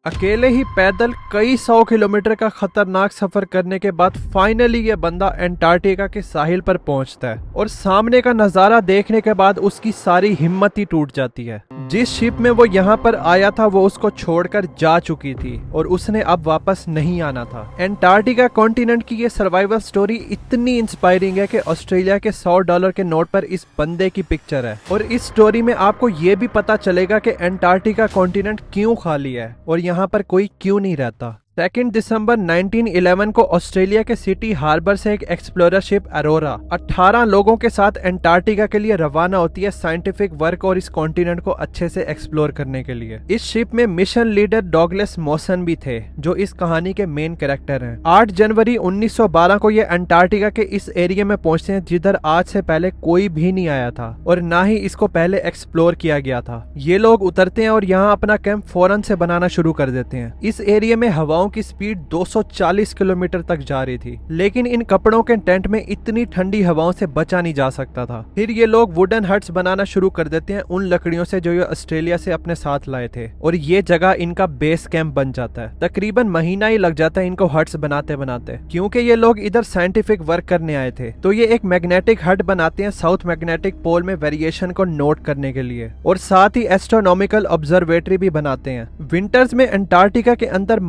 अकेले ही पैदल कई 100 किलोमीटर का खतरनाक सफर करने के बाद फाइनली ये बंदा अंटार्कटिका के साहिल पर पहुंचता है और सामने का नजारा देखने के बाद उसकी सारी हिम्मत ही टूट जाती है। जिस शिप में वो यहाँ पर आया था वो उसको छोड़कर जा चुकी थी और उसने अब वापस नहीं आना था। अंटार्कटिका कॉन्टिनेंट की ये सर्वाइवल स्टोरी इतनी इंस्पायरिंग है कि ऑस्ट्रेलिया के $100 के नोट पर इस बंदे की पिक्चर है और इस स्टोरी में आपको ये भी पता चलेगा कि अंटार्कटिका कॉन्टिनेंट क्यों खाली है और यहाँ पर कोई क्यों नहीं रहता। 2 दिसंबर 1911 को ऑस्ट्रेलिया के सिटी हार्बर से एक एक्सप्लोरर शिप अरोरा 18 लोगों के साथ अंटार्कटिका के लिए रवाना होती है साइंटिफिक वर्क और इस कॉन्टिनेंट को अच्छे से एक्सप्लोर करने के लिए। इस शिप में मिशन लीडर डॉगलस मॉसन भी थे जो इस कहानी के मेन कैरेक्टर हैं। 8 जनवरी 1912 को ये अंटार्कटिका के इस एरिया में पहुंचते हैं जिधर आज से पहले कोई भी नहीं आया था और ना ही इसको पहले एक्सप्लोर किया गया था। ये लोग उतरते हैं और यहाँ अपना कैंप फौरन से बनाना शुरू कर देते हैं। इस एरिया में हवाओं की स्पीड 240 किलोमीटर तक जा रही थी, लेकिन इन कपड़ों के टेंट में इतनी ठंडी हवाओं से बचा नहीं जा सकता था। फिर ये लोग वुडन हट्स बनाना शुरू कर देते हैं उन लकड़ियों से जो ये ऑस्ट्रेलिया से अपने साथ लाए थे और ये जगह इनका बेस कैंप बन जाता है। तकरीबन महीना ही लग जाता है इनको हट्स बनाते बनाते, क्योंकि ये लोग इधर साइंटिफिक वर्क करने आए थे। तो ये एक मैग्नेटिक हट बनाते हैं साउथ मैग्नेटिक पोल में वेरिएशन को नोट करने के लिए और साथ ही एस्ट्रोनॉमिकल ऑब्जर्वेटरी भी बनाते हैं। विंटर्स में अंटार्कटिका के अंदर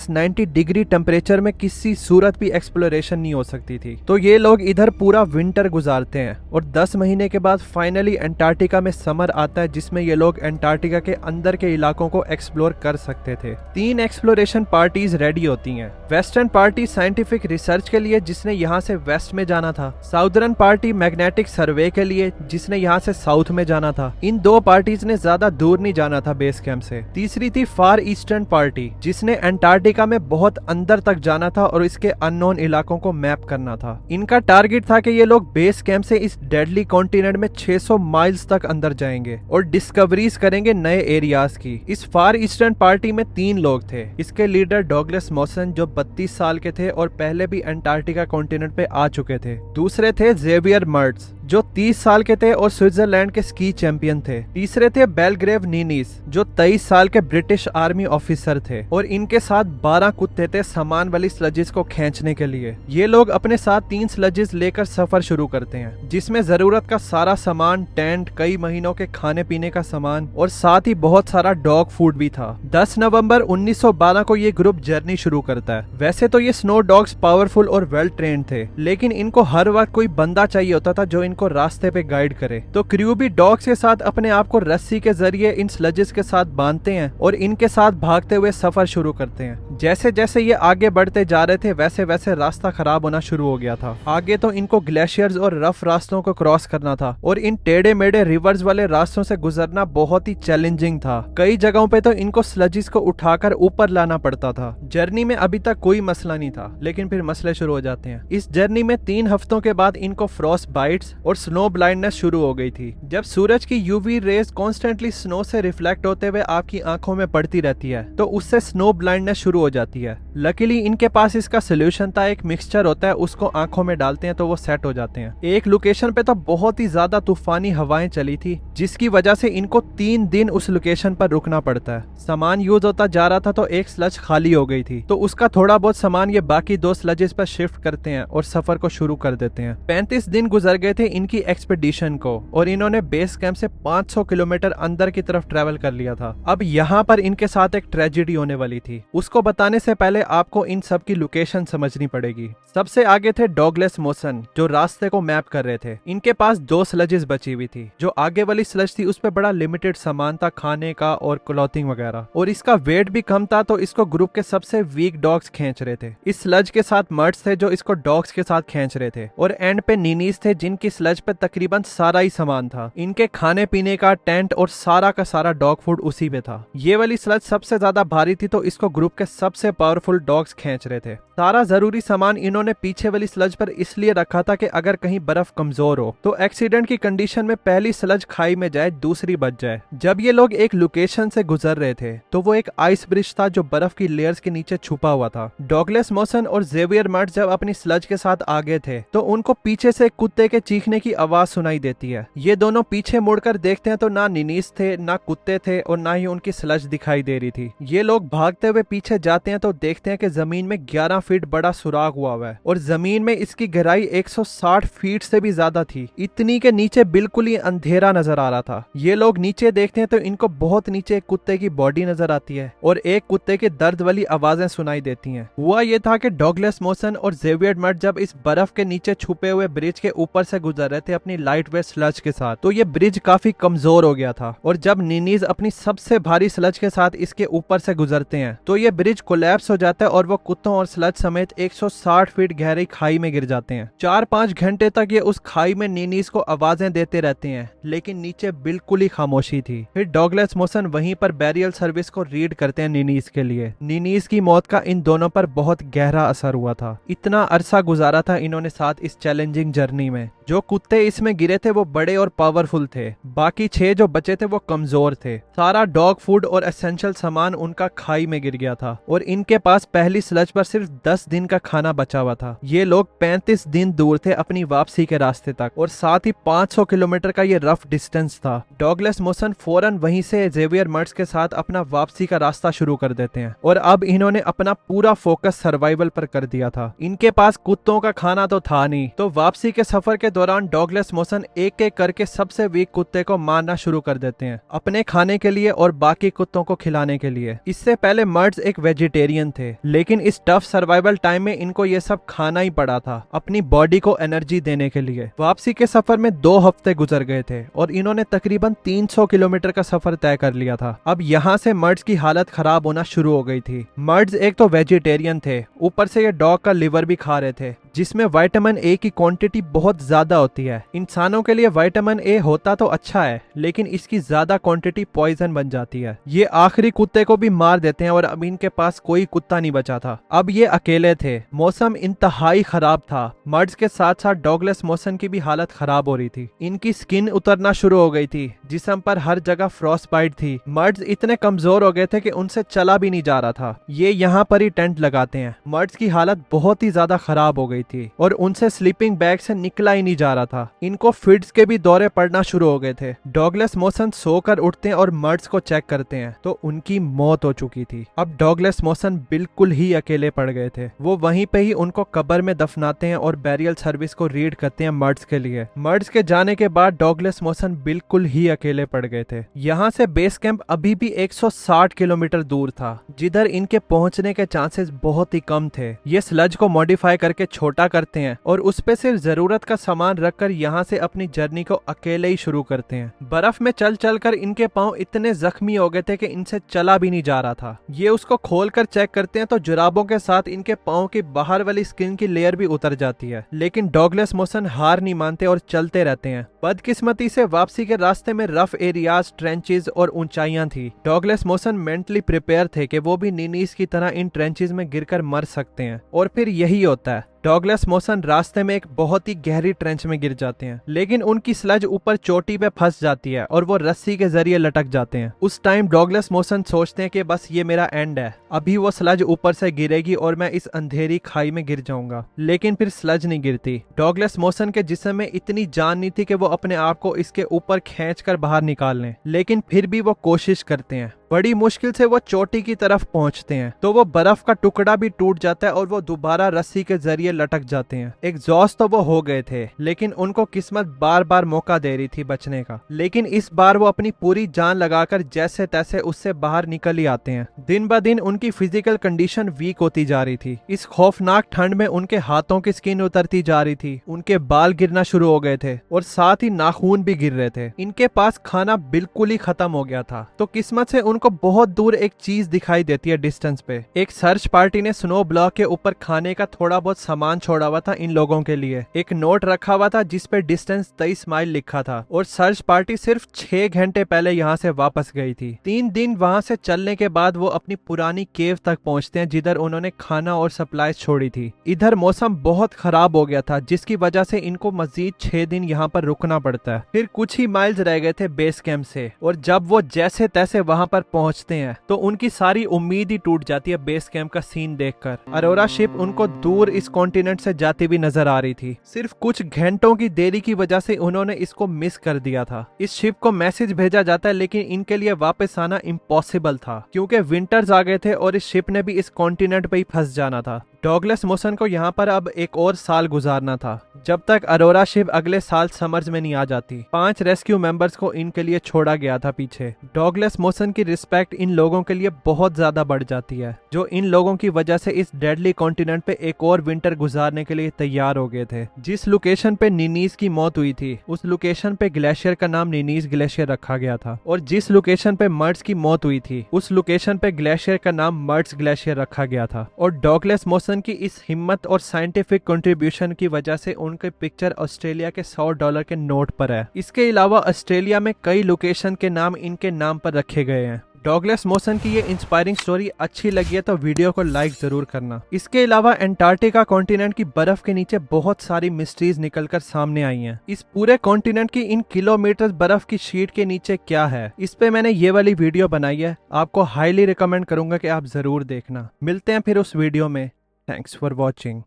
-90 डिग्री टेम्परेचर में किसी सूरत भी एक्सप्लोरेशन नहीं हो सकती थी। तो ये लोग इधर पूरा विंटर गुजारते हैं और 10 महीने के बाद फाइनली अंटार्कटिका में समर आता है जिसमें ये लोग अंटार्कटिका के अंदर के इलाकों को एक्सप्लोर कर सकते थे। 3 एक्सप्लोरेशन पार्टीज रेडी होती हैं। वेस्टर्न पार्टी साइंटिफिक रिसर्च के लिए जिसने यहाँ से वेस्ट में जाना था, साउदर्न पार्टी मैग्नेटिक सर्वे के लिए जिसने यहाँ से साउथ में जाना था। इन 2 पार्टीज ने ज्यादा दूर नहीं जाना था बेस कैंप से। तीसरी थी फार ईस्टर्न पार्टी जिसने अंटार्कटिका में बहुत अंदर तक जाना था और इसके अननोन इलाकों को मैप करना था। इनका टारगेट था कि ये लोग बेस कैंप से इस डेडली कॉन्टिनेंट में 600 माइल्स तक अंदर जाएंगे और डिस्कवरीज करेंगे नए एरियाज की। इस फार ईस्टर्न पार्टी में 3 लोग थे। इसके लीडर डॉगलस मॉसन जो 32 साल के थे और पहले भी अंटार्कटिका कॉन्टिनेंट पे आ चुके थे। दूसरे थे जेवियर मर्ट्स जो 30 साल के थे और स्विट्जरलैंड के स्की चैंपियन थे। तीसरे थे बेलग्रेव नीनीस जो 23 साल के ब्रिटिश आर्मी ऑफिसर थे और इनके साथ 12 कुत्ते थे सामान वाली स्लजिस को खींचने के लिए। ये लोग अपने साथ 3 स्लजिस लेकर सफर शुरू करते हैं जिसमें जरूरत का सारा सामान, टेंट, कई महीनों के खाने पीने का सामान और साथ ही बहुत सारा डॉग फूड भी था। 10 नवंबर 1912 को ये ग्रुप जर्नी शुरू करता है। वैसे तो ये स्नो डॉग्स पावरफुल और वेल ट्रेन्ड थे, लेकिन इनको हर वक्त कोई बंदा चाहिए होता था जो को रास्ते पे गाइड करे। तो क्रू भी डॉग्स के साथ अपने आप को रस्सी के जरिए इन स्लजिस के साथ बांधते हैं और इनके साथ भागते हुए सफर शुरू करते हैं। जैसे जैसे ये आगे बढ़ते जा रहे थे वैसे वैसे रास्ता खराब होना शुरू हो गया था। आगे तो इनको ग्लेशियर्स और रफ रास्तों को क्रॉस करना था और इन टेढ़े मेढ़े रिवर्स वाले रास्तों से गुजरना बहुत ही चैलेंजिंग था। कई जगहों पे तो इनको स्लजिस को उठाकर ऊपर लाना पड़ता था। जर्नी में अभी तक कोई मसला नहीं था, लेकिन फिर मसले शुरू हो जाते हैं। इस जर्नी में 3 हफ्तों के बाद इनको फ्रॉस्ट बाइट्स और स्नो ब्लाइंडनेस शुरू हो गई थी। जब सूरज की यूवी रेज कॉन्स्टेंटली स्नो से रिफ्लेक्ट होते हुए आपकी आंखों में पड़ती रहती है तो उससे स्नो ब्लाइंडनेस शुरू हो जाती है। लकीली इनके पास इसका सोल्यूशन था, एक मिक्सचर होता है, उसको आंखों में डालते हैं तो वो सेट हो जाते हैं। एक लोकेशन पे तो बहुत ही ज्यादा तूफानी हवाएं चली थी जिसकी वजह से इनको 3 दिन उस लोकेशन पर रुकना पड़ता है। सामान यूज होता जा रहा था तो एक स्लज खाली हो गई थी तो उसका थोड़ा बहुत सामान ये बाकी 2 स्लजेस पर शिफ्ट करते हैं और सफर को शुरू कर देते हैं। 35 दिन गुजर गए थे इनकी एक्सपेडिशन को और इन्होंने बेस कैंप से 500 किलोमीटर अंदर की तरफ ट्रेवल कर लिया था। अब यहाँ पर इनके साथ एक ट्रेजेडी होने वाली थी। उसको बताने से पहले आपको इन सब की लोकेशन समझनी पड़ेगी। सबसे आगे थे डॉगलस मॉसन जो रास्ते को मैप कर रहे थे। इनके पास 2 स्लजेस बची हुई थी। जो आगे वाली स्लज थी उस पर बड़ा लिमिटेड सामान था खाने का और क्लॉथिंग वगैरह और इसका वेट भी कम था तो इसको ग्रुप के सबसे वीक डॉग्स खींच रहे थे। इस स्लज के साथ मर्ट्स थे जो इसको डॉग्स के साथ खींच रहे थे और एंड पे नीनीस थे जिनकी स्लज पे तकरीबन सारा ही सामान था। इनके खाने पीने का, टेंट और सारा का सारा डॉग फूड उसी पे था। ये वाली स्लज सबसे ज्यादा भारी थी तो इसको ग्रुप के सब सबसे पावरफुल डॉग्स खींच रहे थे। सारा जरूरी सामान इन्होंने पीछे वाली स्लज पर इसलिए रखा था कि अगर कहीं बर्फ कमजोर हो तो एक्सीडेंट की कंडीशन में पहली स्लज खाई में जाए, दूसरी बच जाए। जब ये लोग एक लोकेशन से गुजर रहे थे तो वो एक आइस ब्रिज था जो बर्फ की लेयर्स के नीचे छुपा हुआ था। डॉगलेस मॉसन और जेवियर मर्ट्स जब अपनी स्लज के साथ आगे थे तो उनको पीछे से कुत्ते के चीखने की आवाज सुनाई देती है। ये दोनों पीछे मुड़कर देखते हैं तो ना निनीस थे, ना कुत्ते थे और ना ही उनकी स्लज दिखाई दे रही थी। ये लोग भागते हुए पीछे जाते हैं तो देखते हैं कि जमीन में 11 फीट बड़ा सुराग हुआ है और जमीन में इसकी गहराई 160 फीट से भी ज्यादा थी। इतनी के नीचे बिल्कुल ही अंधेरा नजर आ रहा था। ये लोग नीचे देखते हैं तो इनको बहुत नीचे एक कुत्ते की बॉडी नजर आती है और एक कुत्ते की दर्द वाली आवाजें सुनाई देती हैं। हुआ ये था कि डॉगलेस मॉसन और जेवियर मर्ट जब इस बर्फ के नीचे छुपे हुए ब्रिज के ऊपर से गुजर रहे थे अपनी लाइट वेट स्लज के साथ, तो ये ब्रिज काफी कमजोर हो गया था और जब निनीज अपनी सबसे भारी स्लज के साथ इसके ऊपर से गुजरते हैं तो ये ब्रिज कोलैप्स हो जाता है और वो कुत्तों और स्लज समेत 160 फीट गहरी खाई में गिर जाते हैं। 4-5 घंटे तक ये उस खाई में निनीज को आवाजें देते रहते हैं लेकिन नीचे बिल्कुल ही खामोशी थी। फिर डॉगलेस मॉसन वहीं पर बैरियल सर्विस को रीड करते हैं निनीज के लिए। निनीज की मौत का इन दोनों पर बहुत गहरा असर हुआ था। इतना अरसा गुजारा था इन्होंने साथ इस चैलेंजिंग जर्नी में। जो कुत्ते इसमें गिरे थे वो बड़े और पावरफुल थे, बाकी 6 जो बचे थे वो कमजोर थे। सारा डॉग फूड और एसेंशियल सामान उनका खाई में गिर गया था और इनके पास पहली स्लज पर सिर्फ 10 दिन का खाना बचा हुआ था। ये लोग 35 दिन दूर थे अपनी वापसी के रास्ते तक और साथ ही 500 किलोमीटर का ये रफ डिस्टेंस था। डॉगलेस मॉसन फौरन वहीं से जेवियर मर्ट्स के साथ अपना वापसी का रास्ता शुरू कर देते हैं और अब इन्होंने अपना पूरा फोकस सर्वाइवल पर कर दिया था। इनके पास कुत्तों का खाना तो था नहीं, तो वापसी के सफर के दौरान डॉगलेस मॉसन एक एक करके सबसे वीक कुत्ते को मारना शुरू कर देते हैं अपने खाने के लिए और बाकी कुत्तों को खिलाने के लिए। इससे पहले मर्ट्स एक वेजिटेरियन थे लेकिन इस टफ सर्वाइवल टाइम में इनको ये सब खाना ही पड़ा था अपनी बॉडी को एनर्जी देने के लिए। वापसी के सफर में 2 हफ्ते गुजर गए थे और इन्होंने तकरीबन 300 किलोमीटर का सफर तय कर लिया था। अब यहाँ से मर्ट्स की हालत खराब होना शुरू हो गई थी। मर्ट्स एक तो वेजिटेरियन थे, ऊपर से ये डॉग का लिवर भी खा रहे थे जिसमें विटामिन ए की क्वांटिटी बहुत ज्यादा होती है। इंसानों के लिए विटामिन ए होता तो अच्छा है लेकिन इसकी ज्यादा क्वांटिटी पॉइजन बन जाती है। ये आखिरी कुत्ते को भी मार देते हैं और अब इनके पास कोई कुत्ता नहीं बचा था। अब ये अकेले थे। मौसम इंतहाई खराब था। मर्ड्स के साथ साथ डॉगलेस मॉसन की भी हालत खराब हो रही थी। इनकी स्किन उतरना शुरू हो गई थी, जिस्म पर हर जगह फ्रॉस्ट बाइट थी। मर्ड्स इतने कमजोर हो गए थे कि उनसे चला भी नहीं जा रहा था। ये यहाँ पर ही टेंट लगाते हैं। मर्ड्स की हालत बहुत ही ज्यादा खराब हो गई थी और उनसे स्लीपिंग बैग से निकला ही नहीं जा रहा था। इनको फिट्स के भी दौरे पड़ना शुरू हो गए थे। डॉगलेस मॉसन सोकर उठते हैं और मर्ड्स को चेक करते हैं तो उनकी मौत हो चुकी थी। अब डॉगलेस मॉसन बिल्कुल ही अकेले पड़ गए थे। वो वहीं पे ही उनको कब्र में दफनाते हैं और बैरियल सर्विस को रीड करते हैं मर्ड्स के लिए। मर्ड्स के जाने के बाद डॉगलेस मॉसन बिल्कुल ही अकेले पड़ गए थे। यहाँ से बेस कैंप अभी भी 160 किलोमीटर दूर था, जिधर इनके पहुंचने के चांसेस बहुत ही कम थे। ये स्लज को मॉडिफाई करके छोटा करते हैं और उस पे सिर्फ जरूरत का सामान रखकर यहाँ से अपनी जर्नी को अकेले ही शुरू करते हैं। बर्फ में चल चल कर इनके पांव इतने जख्मी हो गए थे कि इनसे चला भी नहीं जा रहा था। ये उसको खोलकर चेक करते हैं तो जुराबों के साथ इनके पांव की बाहर वाली स्किन की लेयर भी उतर जाती है, लेकिन डॉगलेस मॉसन हार नहीं मानते और चलते रहते हैं। बदकिस्मती से वापसी के रास्ते में रफ एरियाज, ट्रेंचेस और ऊंचाइयां थी। डॉगलेस मॉसन मेंटली प्रिपेयर थे कि वो भी निनीस की तरह इन ट्रेंचेस में गिरकर मर सकते हैं और फिर यही होता है। डॉगलेस मॉसन रास्ते में एक बहुत ही गहरी ट्रेंच में गिर जाते हैं, लेकिन उनकी स्लज ऊपर चोटी पे फंस जाती है और वो रस्सी के जरिए लटक जाते हैं। उस टाइम डॉगलेस मॉसन सोचते हैं कि बस ये मेरा एंड है, अभी वो स्लज ऊपर से गिरेगी और मैं इस अंधेरी खाई में गिर जाऊंगा। लेकिन फिर स्लज नहीं गिरती। डॉगलेस मॉसन के जिस्म में इतनी जान नहीं थी कि वो अपने आप को इसके ऊपर खींचकर बाहर निकाल लें, लेकिन फिर भी वो कोशिश करते हैं। बड़ी मुश्किल से वो चोटी की तरफ पहुंचते हैं तो वो बर्फ का टुकड़ा भी टूट जाता है और वो दोबारा रस्सी के जरिए लटक जाते हैं। एग्जॉस्ट तो वो हो गए थे, लेकिन उनको किस्मत बार बार मौका दे रही थी बचने का। लेकिन इस बार वो अपनी पूरी जान लगाकर जैसे तैसे उससे बाहर निकल ही आते हैं। दिन ब दिन उनकी फिजिकल कंडीशन वीक होती जा रही थी। इस खौफनाक ठंड में उनके हाथों की स्किन उतरती जा रही थी, उनके बाल गिरना शुरू हो गए थे और साथ ही नाखून भी गिर रहे थे। इनके पास खाना बिल्कुल ही खत्म हो गया था, तो किस्मत से उनको बहुत दूर एक चीज दिखाई देती है डिस्टेंस पे। एक सर्च पार्टी ने स्नो ब्लॉक के ऊपर खाने का थोड़ा बहुत सामान छोड़ा हुआ था इन लोगों के लिए। एक नोट रखा हुआ था जिसपे डिस्टेंस 23 माइल लिखा था और सर्च पार्टी सिर्फ 6 घंटे पहले यहाँ से वापस गई थी। 3 दिन वहां से चलने के बाद वो अपनी पुरानी केव तक पहुंचते हैं जिधर उन्होंने खाना और सप्लाई छोड़ी थी। इधर मौसम बहुत खराब हो गया था जिसकी वजह से इनको मजीद 6 दिन यहाँ पर रुकना पड़ता है। फिर कुछ ही माइल्स रह गए थे बेस कैंप से और जब वो जैसे तैसे वहां पर पहुंचते हैं तो उनकी सारी उम्मीद ही टूट जाती है बेस कैंप का सीन देखकर। अरोरा शिप उनको दूर इस कॉन्टिनेंट से जाती हुई नजर आ रही थी। सिर्फ कुछ घंटों की देरी की वजह से उन्होंने इसको मिस कर दिया था। इस शिप को मैसेज भेजा जाता है लेकिन इनके लिए वापस आना इम्पॉसिबल था क्योंकि विंटर्स आ गए थे और इस शिप ने भी इस कॉन्टिनेंट पे ही फंस जाना था। डॉगलस मोसन को यहाँ पर अब एक और साल गुजारना था जब तक अरोरा शिप अगले साल समर्स में नहीं आ जाती। 5 रेस्क्यू मेंबर्स को इनके लिए छोड़ा गया था पीछे। डॉगलस मोसन की रिस्पेक्ट इन लोगों के लिए बहुत ज्यादा बढ़ जाती है जो इन लोगों की वजह से इस डेडली कॉन्टिनेंट पे एक और विंटर गुजारने के लिए तैयार हो गए थे। जिस लोकेशन पे निनीस की मौत हुई थी उस लोकेशन पे ग्लेशियर का नाम निनीस ग्लेशियर रखा गया था और जिस लोकेशन पे मर्ड्स की मौत हुई थी उस लोकेशन पे ग्लेशियर का नाम मर्ड्स ग्लेशियर रखा गया था। और डॉगलस मोसन की इस हिम्मत और साइंटिफिक कंट्रीब्यूशन की वजह से उनकी पिक्चर ऑस्ट्रेलिया के $100 के नोट पर है। इसके अलावा ऑस्ट्रेलिया में कई लोकेशन के नाम इनके नाम पर रखे गए हैं। डॉगलस मोसन की ये इंस्पायरिंग स्टोरी अच्छी लगी है तो वीडियो को लाइक जरूर करना। इसके अलावा एंटार्क्टिका कॉन्टिनेंट की बर्फ के नीचे बहुत सारी मिस्ट्रीज निकलकर सामने आई हैं। इस पूरे कॉन्टिनेंट की इन किलोमीटर बर्फ की शीट के नीचे क्या है इस पे मैंने ये वाली वीडियो बनाई है। आपको हाईली रिकमेंड करूंगा कि आप जरूर देखना। मिलते हैं फिर उस वीडियो में। Thanks for watching.